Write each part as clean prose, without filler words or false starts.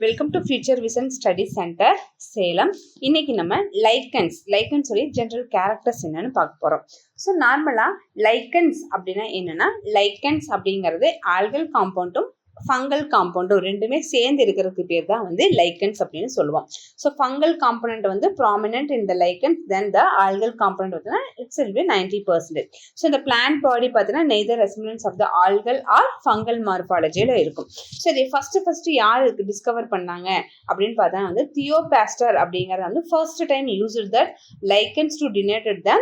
Welcome to future vision study centre Salem. இன்னைக்கு நம்ம lichens சொல்லி ஜென்ரல் கேரக்டர்ஸ் என்னன்னு பார்க்க போறோம். ஸோ நார்மலாக லைக்கன்ஸ் அப்படின்னா என்னன்னா, லைக்கன்ஸ் அப்படிங்கிறது ஆல்கல் காம்பவுண்டும் ஃபங்கல் காம்பவுண்டும் ரெண்டுமே சேர்ந்து இருக்கிறதுக்கு பேர் தான் வந்து லைக்கன்ஸ் அப்படின்னு சொல்லுவோம். ஸோ ஃபங்கல் காம்பனண்ட் வந்து ப்ராமினன்ட் இந்த lichens, then the algal component பார்த்தீங்கன்னா இட்ஸ் வில் பி 90%. ஸோ இந்த பிளான்ட் பாடி பார்த்தீங்கன்னா neither resemblance of the algal or fungal மார்பாலஜியில் இருக்கும். ஸோ இதை ஃபர்ஸ்ட் யார் டிஸ்கவர் பண்ணாங்க அப்படின்னு பார்த்தா வந்து தியோபாஸ்டர் அப்படிங்கிறது வந்து first time used that lichens to denoted the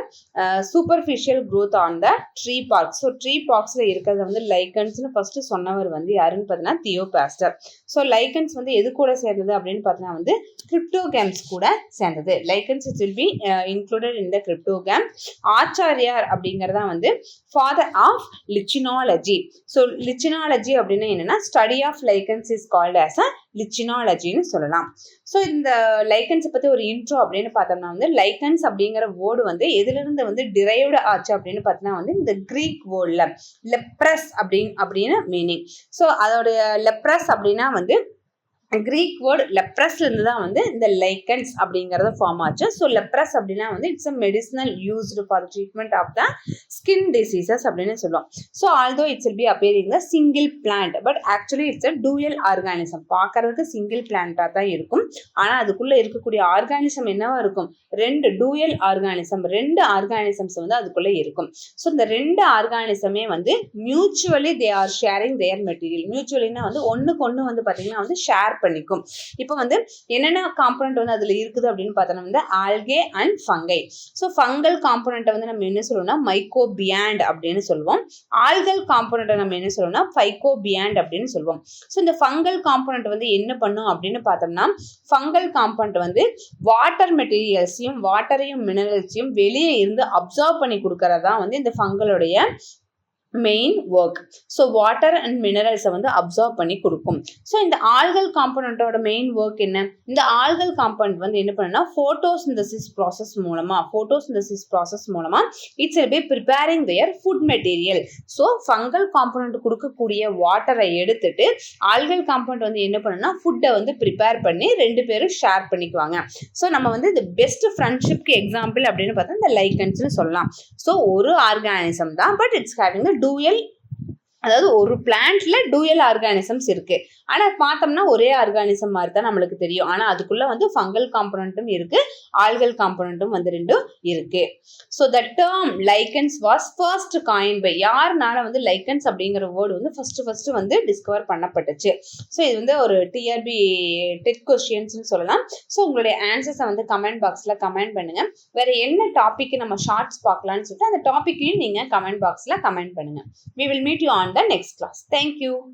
superficial growth on the tree bark. So tree பார்க்ஸில் இருக்கிறத வந்து லைக்கன்ஸ்னு ஃபர்ஸ்ட் சொன்னவர் வந்து யாருன்னு பார்த்தீங்கன்னா தியோபாஸ்டர். ஸோ லைக்கன்ஸ் வந்து எது கூட சேர்ந்தது அப்படின்னு பார்த்தீங்கன்னா வந்து கிரிப்டோகேம்ஸ் கூட சேர்ந்தது. Lichens it will be included in the cryptogam. ஆச்சாரியார் அப்படிங்கிறதா வந்து father of lichenology. So lichenology அப்படின்னா என்னன்னா, study of lichens is called as a லிச்சினாலஜின்னு சொல்லலாம். ஸோ இந்த லைக்கன்ஸை பற்றி ஒரு இன்ட்ரோ அப்படின்னு பார்த்தோம்னா வந்து லைக்கன்ஸ் அப்படிங்கிற வேர்டு வந்து எதிலிருந்து வந்து டிரைவ்டு ஆச்சு அப்படின்னு பார்த்தோம்னா வந்து இந்த கிரீக் வேர்டில் லெப்ரஸ் அப்படின்னு மீனிங். ஸோ அதோடைய லெப்ரஸ் அப்படின்னா வந்து கிரீக் வேர்டு லெப்ரஸ்ல இருந்து தான் வந்து இந்த லைக்கன்ஸ் அப்படிங்கறது ஃபார்ம் ஆச்சு. ஸோ லெப்ரஸ் அப்படின்னா வந்து it's a medicinal used for treatment of the skin diseases அப்படின்னு சொல்லுவோம். So although it's will be appearing the single plant, but actually it's a dual organism. பார்க்கறதுக்கு சிங்கிள் பிளான்டா தான் இருக்கும், ஆனால் அதுக்குள்ள இருக்கக்கூடிய ஆர்கானிசம் என்னவா இருக்கும், ரெண்டு டூயல் ஆர்கானிசம், ரெண்டு ஆர்கானிசம்ஸ் வந்து அதுக்குள்ள இருக்கும். ஸோ இந்த ரெண்டு ஆர்கானிசமே வந்து mutually they are sharing their material. மியூச்சுவலினா வந்து ஒன்றுக்கு ஒன்று வந்து பார்த்தீங்கன்னா வந்து ஷேர் பண்ணிக்கும். இப்போ வந்து என்னென்ன காம்பனன்ட் வந்து அதுல இருக்குது அப்படின்னு பார்த்தோம்னா வந்து algae and fungi. So fungal காம்பனன்ட்டை வந்து நம்ம என்ன சொல்லுவோம்னா மைக்கோபியாண்ட் அப்படின்னு சொல்லுவோம். ஆல்கல் காம்பனன்ட்டை நம்ம என்ன சொல்லுவோம்னா ஃபைகோபியாண்ட் அப்படின்னு சொல்லுவோம். ஸோ இந்த ஃபங்கல் காம்பனன்ட் வந்து என்ன பண்ணும் அப்படின்னு பார்த்தோம்னா, ஃபங்கல் காம்பனன்ட் வந்து வாட்டர் மெட்டீரியல்ஸையும் வாட்டரையும் மினரல்ஸையும் வெளியே இருந்து அப்சர்வ் பண்ணி கொடுக்கறதா வந்து இந்த ஃபங்கலுடைய main work. So water and மினரல்ஸை வந்து அப்சர்வ் பண்ணி கொடுக்கும். ஸோ இந்த ஆல்கல் காம்பனண்ட்டோட மெயின் ஒர்க் என்ன, இந்த ஆல்கல் காம்பனண்ட் வந்து என்ன பண்ணுன்னா ஃபோட்டோசிந்தசிஸ் ப்ராசஸ் மூலமா it's by preparing there food material. So fungal component கொடுக்கக்கூடிய வாட்டரை எடுத்துட்டு ஆல்கல் காம்பனண்ட் வந்து என்ன பண்ணுன்னா ஃபுட்டை வந்து ப்ரிப்பேர் பண்ணி ரெண்டு பேரும் ஷேர் பண்ணிக்குவாங்க. ஸோ நம்ம வந்து இந்த பெஸ்ட் ஃப்ரெண்ட்ஷிப்க்கு எக்ஸாம்பிள் அப்படின்னு பார்த்தா இந்த லைக்கன்ஸ்னு சொல்லலாம். ஸோ ஒரு ஆர்கானிசம் தான், பட் இட்ஸ் ஹேவிங் டூயல், அதாவது ஒரு பிளான்ட்ல டூயல் ஆர்கானிசம்ஸ் இருக்கு. ஆனா பார்த்தோம்னா ஒரே ஆர்கானிசம் மாதிரி தான் நம்மளுக்கு தெரியும், ஆனா அதுக்குள்ள வந்து ஃபங்கல் காம்பனண்ட்டும் இருக்கு, ஆல்கல் காம்பனண்ட்டும் வந்து ரெண்டும் இருக்கு. So the term lichens was first coined by, யாருனால வந்து லைக்கன்ஸ் அப்படிங்கிற வேர்டு வந்து ஃபர்ஸ்ட் வந்து டிஸ்கவர் பண்ணப்பட்டுச்சு. ஸோ இது வந்து ஒரு டிஆர்பி டெக் கொஸ்டின்ஸ்னு சொல்லலாம். ஸோ உங்களுடைய ஆன்சர்ஸை வந்து கமெண்ட் பாக்ஸ்ல கமெண்ட் பண்ணுங்க. வேற என்ன டாபிக் நம்ம ஷார்ட்ஸ் பார்க்கலாம்னு சொல்லிட்டு அந்த டாபிக்கையும் நீங்க கமெண்ட் பாக்ஸ்ல கமெண்ட் பண்ணுங்க. We will meet you on the next class. Thank you.